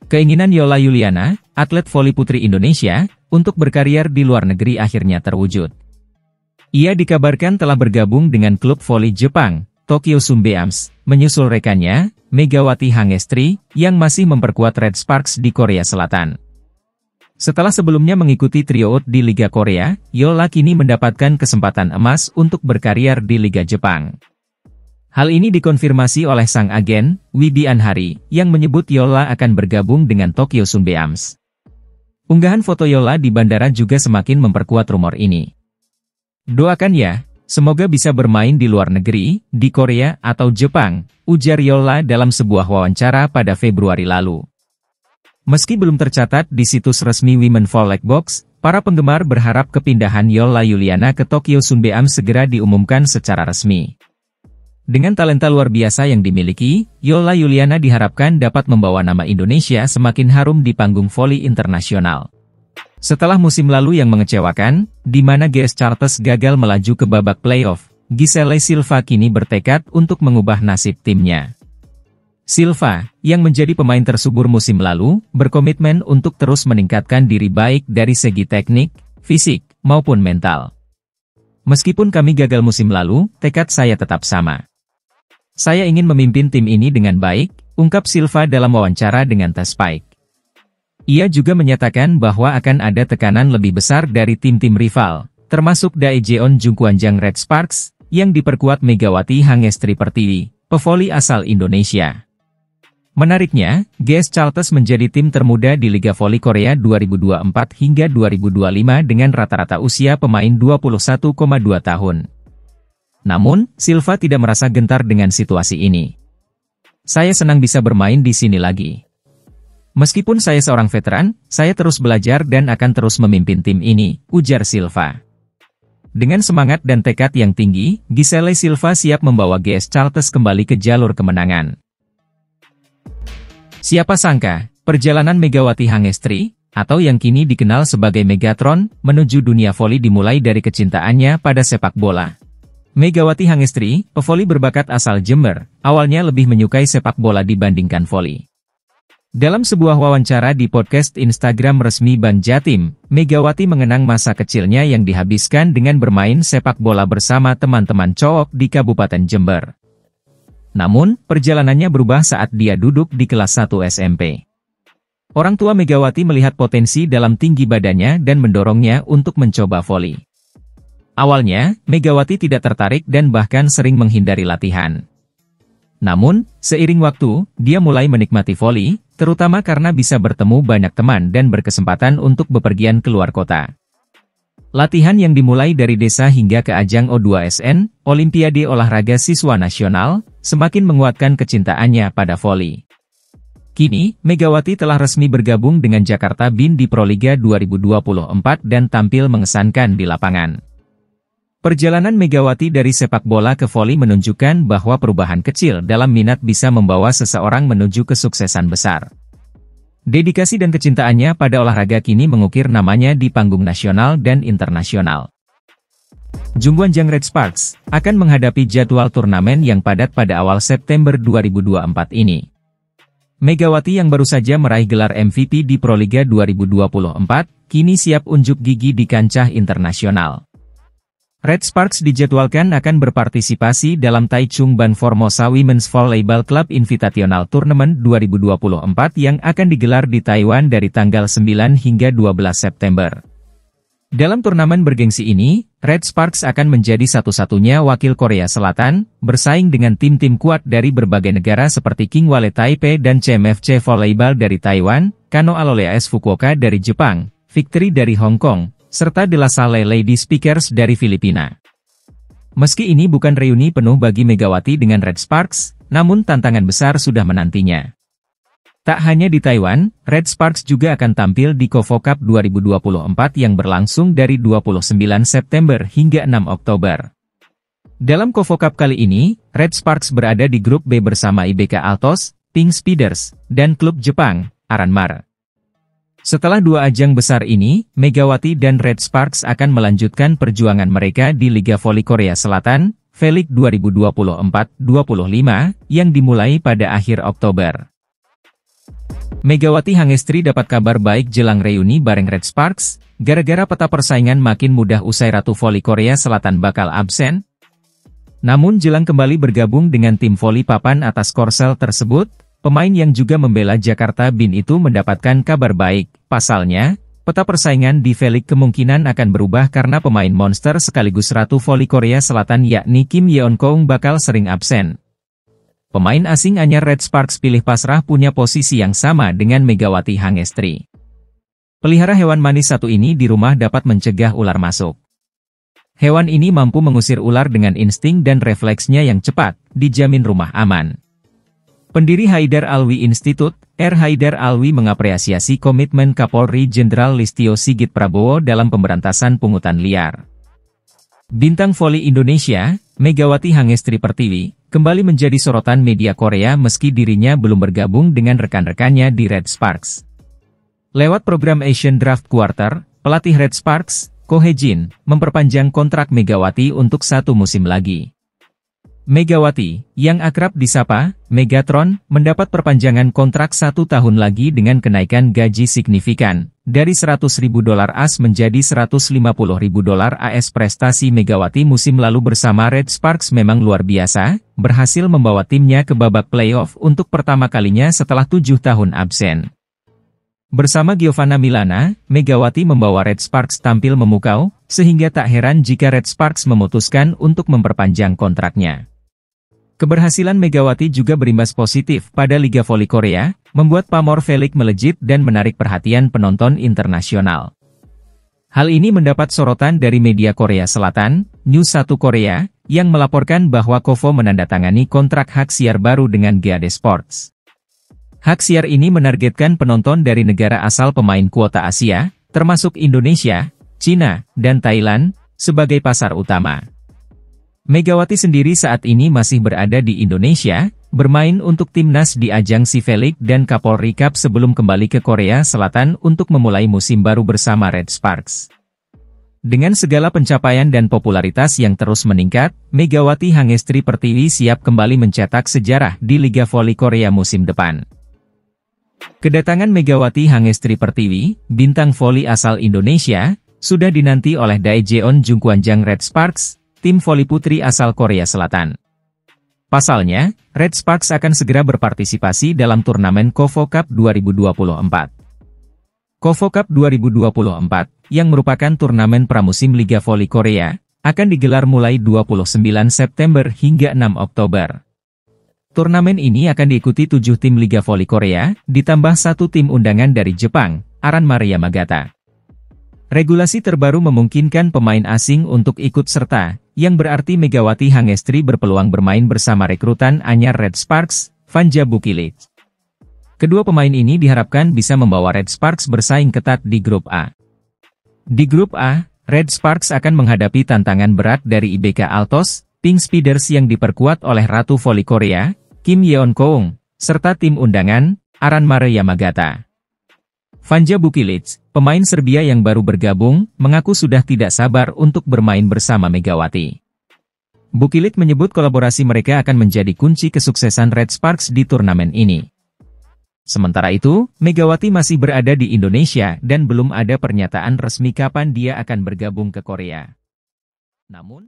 Keinginan Yola Yuliana, atlet voli putri Indonesia, untuk berkarier di luar negeri akhirnya terwujud. Ia dikabarkan telah bergabung dengan klub voli Jepang, Tokyo Sunbeams, menyusul rekannya, Megawati Hangestri, yang masih memperkuat Red Sparks di Korea Selatan. Setelah sebelumnya mengikuti tryout di Liga Korea, Yola kini mendapatkan kesempatan emas untuk berkarier di Liga Jepang. Hal ini dikonfirmasi oleh sang agen, Wibi Anhari, yang menyebut Yola akan bergabung dengan Tokyo Sunbeams. Unggahan foto Yola di bandara juga semakin memperkuat rumor ini. Doakan ya, semoga bisa bermain di luar negeri, di Korea atau Jepang, ujar Yola dalam sebuah wawancara pada Februari lalu. Meski belum tercatat di situs resmi Women Volleyball Box, para penggemar berharap kepindahan Yola Yuliana ke Tokyo Sunbeams segera diumumkan secara resmi. Dengan talenta luar biasa yang dimiliki, Yola Yuliana diharapkan dapat membawa nama Indonesia semakin harum di panggung voli internasional. Setelah musim lalu yang mengecewakan, di mana GS Chartres gagal melaju ke babak playoff, Giselle Silva kini bertekad untuk mengubah nasib timnya. Silva, yang menjadi pemain tersubur musim lalu, berkomitmen untuk terus meningkatkan diri baik dari segi teknik, fisik, maupun mental. Meskipun kami gagal musim lalu, tekad saya tetap sama. Saya ingin memimpin tim ini dengan baik, ungkap Silva dalam wawancara dengan The Spike. Ia juga menyatakan bahwa akan ada tekanan lebih besar dari tim-tim rival, termasuk Daejeon Jungkwanjang Red Sparks, yang diperkuat Megawati Hangestri Pertiwi, pevoli asal Indonesia. Menariknya, GS Chartres menjadi tim termuda di Liga Voli Korea 2024 hingga 2025 dengan rata-rata usia pemain 21,2 tahun. Namun, Silva tidak merasa gentar dengan situasi ini. Saya senang bisa bermain di sini lagi. Meskipun saya seorang veteran, saya terus belajar dan akan terus memimpin tim ini, ujar Silva. Dengan semangat dan tekad yang tinggi, Giselle Silva siap membawa GS Chartres kembali ke jalur kemenangan. Siapa sangka, perjalanan Megawati Hangestri, atau yang kini dikenal sebagai Megatron, menuju dunia voli dimulai dari kecintaannya pada sepak bola. Megawati Hangestri, pevoli berbakat asal Jember, awalnya lebih menyukai sepak bola dibandingkan voli. Dalam sebuah wawancara di podcast Instagram resmi Ban Jatim, Megawati mengenang masa kecilnya yang dihabiskan dengan bermain sepak bola bersama teman-teman cowok di Kabupaten Jember. Namun, perjalanannya berubah saat dia duduk di kelas 1 SMP. Orang tua Megawati melihat potensi dalam tinggi badannya dan mendorongnya untuk mencoba voli. Awalnya, Megawati tidak tertarik dan bahkan sering menghindari latihan. Namun, seiring waktu, dia mulai menikmati voli, terutama karena bisa bertemu banyak teman dan berkesempatan untuk bepergian keluar kota. Latihan yang dimulai dari desa hingga ke ajang O2SN, Olimpiade Olahraga Siswa Nasional, semakin menguatkan kecintaannya pada voli. Kini, Megawati telah resmi bergabung dengan Jakarta BIN di Proliga 2024 dan tampil mengesankan di lapangan. Perjalanan Megawati dari sepak bola ke voli menunjukkan bahwa perubahan kecil dalam minat bisa membawa seseorang menuju kesuksesan besar. Dedikasi dan kecintaannya pada olahraga kini mengukir namanya di panggung nasional dan internasional. Jungkwanjang Red Sparks akan menghadapi jadwal turnamen yang padat pada awal September 2024 ini. Megawati yang baru saja meraih gelar MVP di Proliga 2024, kini siap unjuk gigi di kancah internasional. Red Sparks dijadwalkan akan berpartisipasi dalam Taichung Ban Formosa Women's Volleyball Club Invitational Tournament 2024 yang akan digelar di Taiwan dari tanggal 9 hingga 12 September. Dalam turnamen bergengsi ini, Red Sparks akan menjadi satu-satunya wakil Korea Selatan, bersaing dengan tim-tim kuat dari berbagai negara seperti King Wale Taipei dan CMFC Volleyball dari Taiwan, Kano Alole AS Fukuoka dari Jepang, Victory dari Hong Kong, serta De La Salle Lady Speakers dari Filipina. Meski ini bukan reuni penuh bagi Megawati dengan Red Sparks, namun tantangan besar sudah menantinya. Tak hanya di Taiwan, Red Sparks juga akan tampil di KOFO Cup 2024 yang berlangsung dari 29 September hingga 6 Oktober. Dalam KOFO Cup kali ini, Red Sparks berada di grup B bersama IBK Altos, Pink Speeders, dan klub Jepang, Aranmar. Setelah dua ajang besar ini, Megawati dan Red Sparks akan melanjutkan perjuangan mereka di Liga Voli Korea Selatan, V-League 2024-25, yang dimulai pada akhir Oktober. Megawati Hangestri dapat kabar baik jelang reuni bareng Red Sparks, gara-gara peta persaingan makin mudah usai Ratu Voli Korea Selatan bakal absen. Namun jelang kembali bergabung dengan tim voli papan atas Korsel tersebut, pemain yang juga membela Jakarta Bin itu mendapatkan kabar baik. Pasalnya, peta persaingan di V-League kemungkinan akan berubah karena pemain monster sekaligus Ratu Voli Korea Selatan yakni Kim Yeon-keung bakal sering absen. Pemain asing anyar Red Sparks pilih pasrah punya posisi yang sama dengan Megawati Hangestri. Pelihara hewan manis satu ini di rumah dapat mencegah ular masuk. Hewan ini mampu mengusir ular dengan insting dan refleksnya yang cepat, dijamin rumah aman. Pendiri Haidar Alwi Institute, R. Haidar Alwi mengapresiasi komitmen Kapolri Jenderal Listio Sigit Prabowo dalam pemberantasan pungutan liar. Bintang voli Indonesia, Megawati Hangestri Pertiwi, kembali menjadi sorotan media Korea meski dirinya belum bergabung dengan rekan-rekannya di Red Sparks. Lewat program Asian Draft Quarter, pelatih Red Sparks, Ko Hye-jin, memperpanjang kontrak Megawati untuk 1 musim lagi. Megawati, yang akrab disapa Megatron, mendapat perpanjangan kontrak 1 tahun lagi dengan kenaikan gaji signifikan, dari $100.000 AS menjadi $150.000 AS. Prestasi Megawati musim lalu bersama Red Sparks memang luar biasa, berhasil membawa timnya ke babak playoff untuk pertama kalinya setelah 7 tahun absen. Bersama Giovanna Milana, Megawati membawa Red Sparks tampil memukau, sehingga tak heran jika Red Sparks memutuskan untuk memperpanjang kontraknya. Keberhasilan Megawati juga berimbas positif pada Liga Voli Korea, membuat pamor V-League melejit dan menarik perhatian penonton internasional. Hal ini mendapat sorotan dari media Korea Selatan, News 1 Korea, yang melaporkan bahwa Kovo menandatangani kontrak hak siar baru dengan GAD Sports. Hak siar ini menargetkan penonton dari negara asal pemain kuota Asia, termasuk Indonesia, China, dan Thailand, sebagai pasar utama. Megawati sendiri saat ini masih berada di Indonesia, bermain untuk timnas di ajang V-League dan Kapolri Cup sebelum kembali ke Korea Selatan untuk memulai musim baru bersama Red Sparks. Dengan segala pencapaian dan popularitas yang terus meningkat, Megawati Hangestri Pertiwi siap kembali mencetak sejarah di Liga Voli Korea musim depan. Kedatangan Megawati Hangestri Pertiwi, bintang voli asal Indonesia, sudah dinanti oleh Daejeon Jungkwanjang Red Sparks, tim voli putri asal Korea Selatan. Pasalnya, Red Sparks akan segera berpartisipasi dalam turnamen Kovo Cup 2024. Kovo Cup 2024, yang merupakan turnamen pramusim Liga Voli Korea, akan digelar mulai 29 September hingga 6 Oktober. Turnamen ini akan diikuti 7 tim Liga Voli Korea, ditambah 1 tim undangan dari Jepang, Aranmare Yamagata. Regulasi terbaru memungkinkan pemain asing untuk ikut serta, yang berarti Megawati Hangestri berpeluang bermain bersama rekrutan anyar Red Sparks, Vanja Bukilit. Kedua pemain ini diharapkan bisa membawa Red Sparks bersaing ketat di Grup A. Di Grup A, Red Sparks akan menghadapi tantangan berat dari IBK Altos, Pink Speeders yang diperkuat oleh Ratu Voli Korea, Kim Yeon-keung, serta tim undangan, Aranmare Yamagata. Vanja Bukilit, pemain Serbia yang baru bergabung, mengaku sudah tidak sabar untuk bermain bersama Megawati. Bukilit menyebut kolaborasi mereka akan menjadi kunci kesuksesan Red Sparks di turnamen ini. Sementara itu, Megawati masih berada di Indonesia dan belum ada pernyataan resmi kapan dia akan bergabung ke Korea. Namun,